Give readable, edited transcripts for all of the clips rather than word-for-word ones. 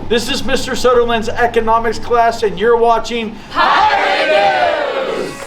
This is Mr. Soderland's economics class, and you're watching Pirate News!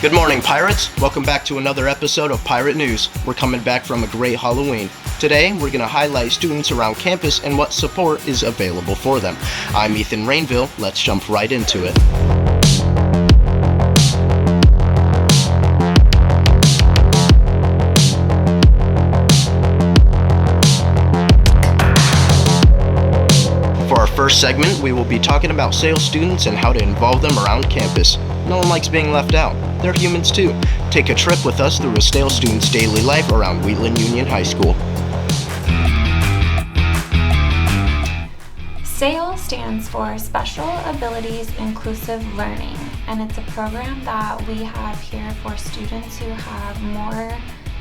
Good morning, Pirates. Welcome back to another episode of Pirate News. We're coming back from a great Halloween. Today, we're going to highlight students around campus and what support is available for them. I'm Ethan Rainville. Let's jump right into it. For our first segment, we will be talking about sales students and how to involve them around campus. No one likes being left out. They're humans too. Take a trip with us through a sales student's daily life around Wheatland Union High School. SAIL stands for Special Abilities Inclusive Learning, and it's a program that we have here for students who have more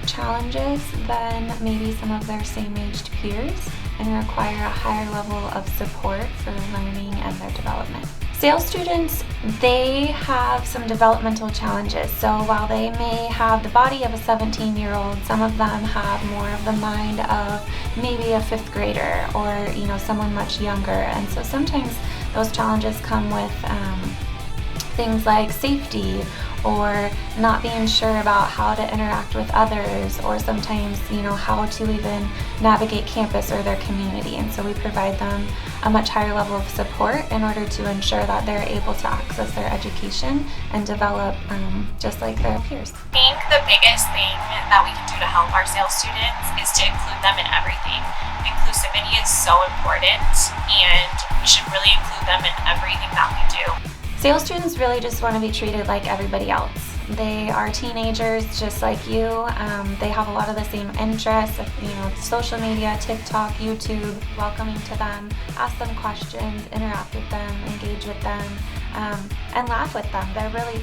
challenges than maybe some of their same-aged peers and require a higher level of support for learning and their development. SAIL students, they have some developmental challenges. So while they may have the body of a 17-year-old, some of them have more of the mind of maybe a 5th grader or someone much younger. And so sometimes those challenges come with things like safety or not being sure about how to interact with others, or sometimes how to even navigate campus or their community. And so we provide them a much higher level of support in order to ensure that they're able to access their education and develop just like their peers. I think the biggest thing that we can do to help our sales students is to include them in everything. Inclusivity is so important, and we should really include them in everything that we do. Sales students really just want to be treated like everybody else. They are teenagers just like you. They have a lot of the same interests, social media, TikTok, YouTube. Welcoming to them, ask them questions, interact with them, engage with them, and laugh with them.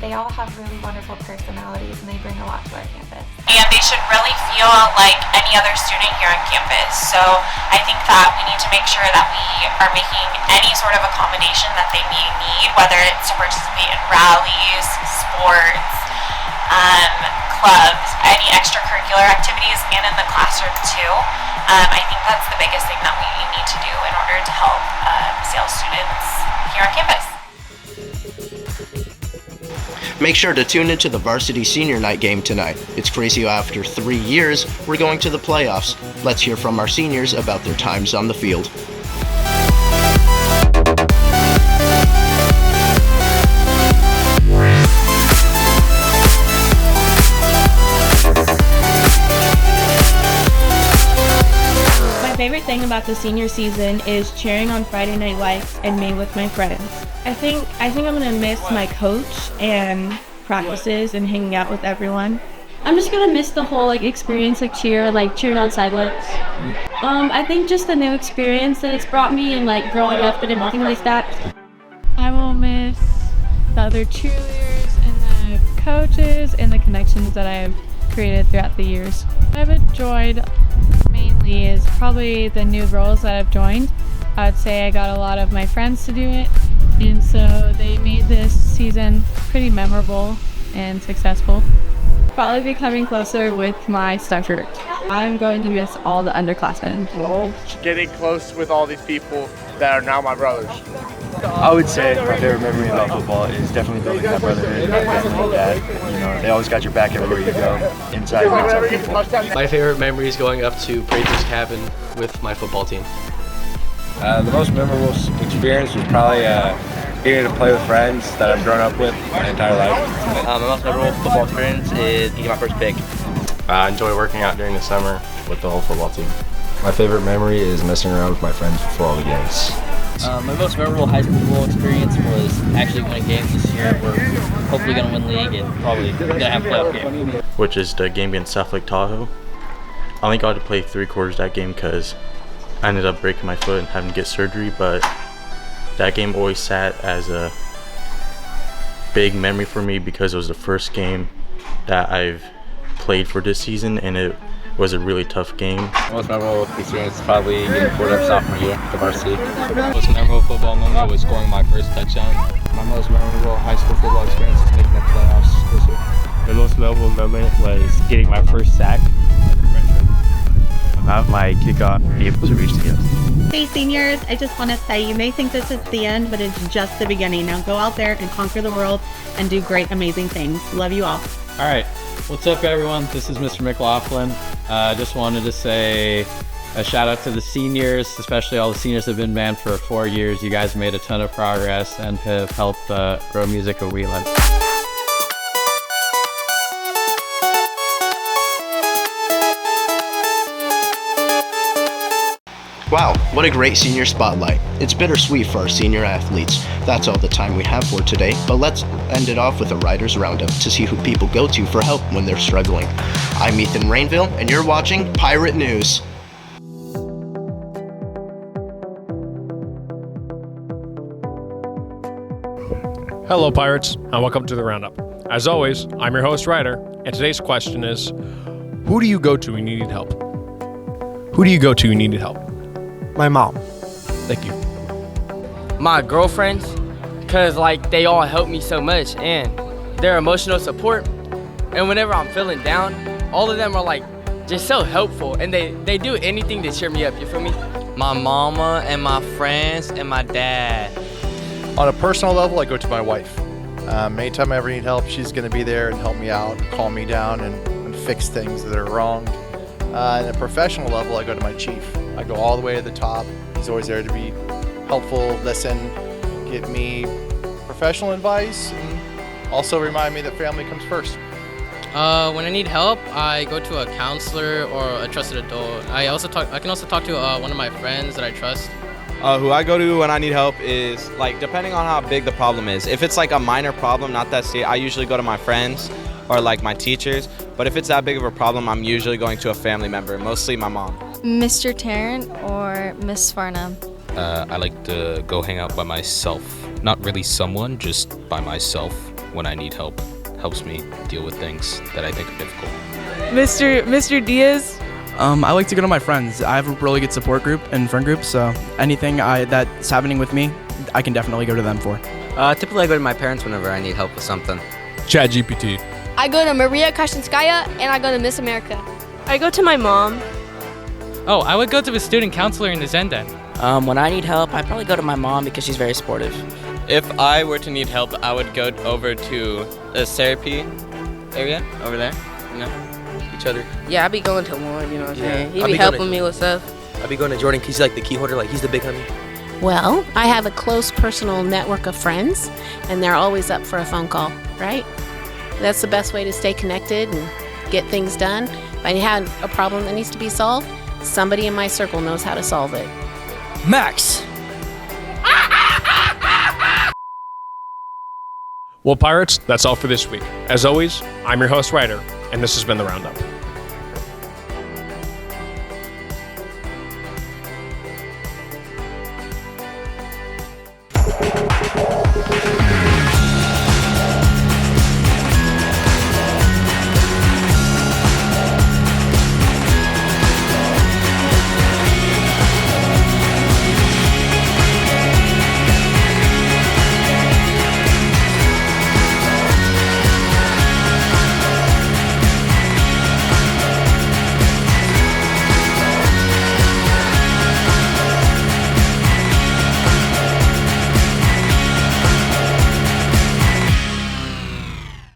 They all have really wonderful personalities, and they bring a lot to our campus. And they should really feel like any other student here on campus. So I think that we need to make sure that we are making any sort of accommodation that they may need, whether it's to participate in rallies, sports, clubs, any extracurricular activities, and in the classroom too. I think that's the biggest thing that we need to do in order to help sales students here on campus. Make sure to tune into the varsity senior night game tonight. It's crazy how after 3 years, we're going to the playoffs. Let's hear from our seniors about their times on the field. My favorite thing about the senior season is cheering on Friday Night Lights and me with my friends. I think I'm gonna miss my coach and practices and hanging out with everyone. I'm just gonna miss the whole experience, cheering on sidelines. I think just the new experience that it's brought me and growing up and everything like that. I will miss the other cheerleaders and the coaches and the connections that I've created throughout the years. What I've enjoyed mainly is probably the new roles that I've joined. I would say I got a lot of my friends to do it, and so they made this season pretty memorable and successful. Probably becoming closer with my stuff group. I'm going to miss all the underclassmen. Getting close with all these people that are now my brothers. I would say my favorite memory about football is definitely building that brotherhood. Definitely that, they always got your back everywhere you go, inside and outside people. My favorite memory is going up to Prather's cabin with my football team. The most memorable experience was probably getting to play with friends that I've grown up with my entire life. My most memorable football experience is getting my first pick. I enjoy working out during the summer with the whole football team. My favorite memory is messing around with my friends before all the games. My most memorable high school football experience was actually winning games this year. We're hopefully going to win league and probably going to have a playoff game. Which is the game against South Lake Tahoe. I only got to play 3 quarters that game because I ended up breaking my foot and having to get surgery, but that game always sat as a big memory for me because it was the first game that I've played for this season, and it was a really tough game. Most memorable experience is probably getting pulled up sophomore year to varsity. Most memorable football moment was scoring my first touchdown. My most memorable high school football experience is making the playoffs this year. The most memorable moment was getting my first sack. About my kickoff, being able to reach the field. Hey seniors, I just want to say you may think this is the end, but it's just the beginning. Now go out there and conquer the world and do great, amazing things. Love you all. All right, what's up everyone? This is Mr. McLaughlin. Just wanted to say a shout out to the seniors, especially all the seniors that have been band for 4 years. You guys made a ton of progress and have helped grow music at Wheatland. Wow, what a great senior spotlight. It's bittersweet for our senior athletes. That's all the time we have for today, but let's end it off with a Ryder's Roundup to see who people go to for help when they're struggling. I'm Ethan Rainville, and you're watching Pirate News. Hello Pirates, and welcome to the Roundup. As always, I'm your host Ryder, and today's question is, who do you go to when you need help? Who do you go to when you need help? My mom. Thank you. My girlfriends, because like they all help me so much and their emotional support. And whenever I'm feeling down, all of them are like just so helpful and they do anything to cheer me up, you feel me? My mama and my friends and my dad. On a personal level, I go to my wife. Anytime I ever need help, she's going to be there and help me out, calm me down, and fix things that are wrong. On a professional level, I go to my chief. I go all the way to the top. He's always there to be helpful, listen, give me professional advice, and also remind me that family comes first. When I need help, I go to a counselor or a trusted adult. I can also talk to one of my friends that I trust. Who I go to when I need help is, like, depending on how big the problem is. If it's like a minor problem, not that serious, I usually go to my friends or like my teachers. But if it's that big of a problem, I'm usually going to a family member, mostly my mom. Mr. Tarrant or Miss Farnham. I like to go hang out by myself. Not really someone, just by myself when I need help. Helps me deal with things that I think are difficult. Mr. Diaz. I like to go to my friends. I have a really good support group and friend group, so anything that's happening with me, I can definitely go to them for. Typically I go to my parents whenever I need help with something. ChatGPT. I go to Maria Kashinskaya and I go to Miss America. I go to my mom. Oh, I would go to a student counselor in the Zendan. When I need help, I probably go to my mom because she's very supportive. If I were to need help, I would go over to the therapy area over there, you know, each other. Yeah, I'd be going to Lauren, you know what I'm saying? He'd be helping me with stuff. I'd be going to Jordan because he's like the key holder, like he's the big homie. Well, I have a close personal network of friends, and they're always up for a phone call, right? That's the best way to stay connected and get things done. If I have a problem that needs to be solved, somebody in my circle knows how to solve it. Max! Well, Pirates, that's all for this week. As always, I'm your host, Ryder, and this has been The Roundup.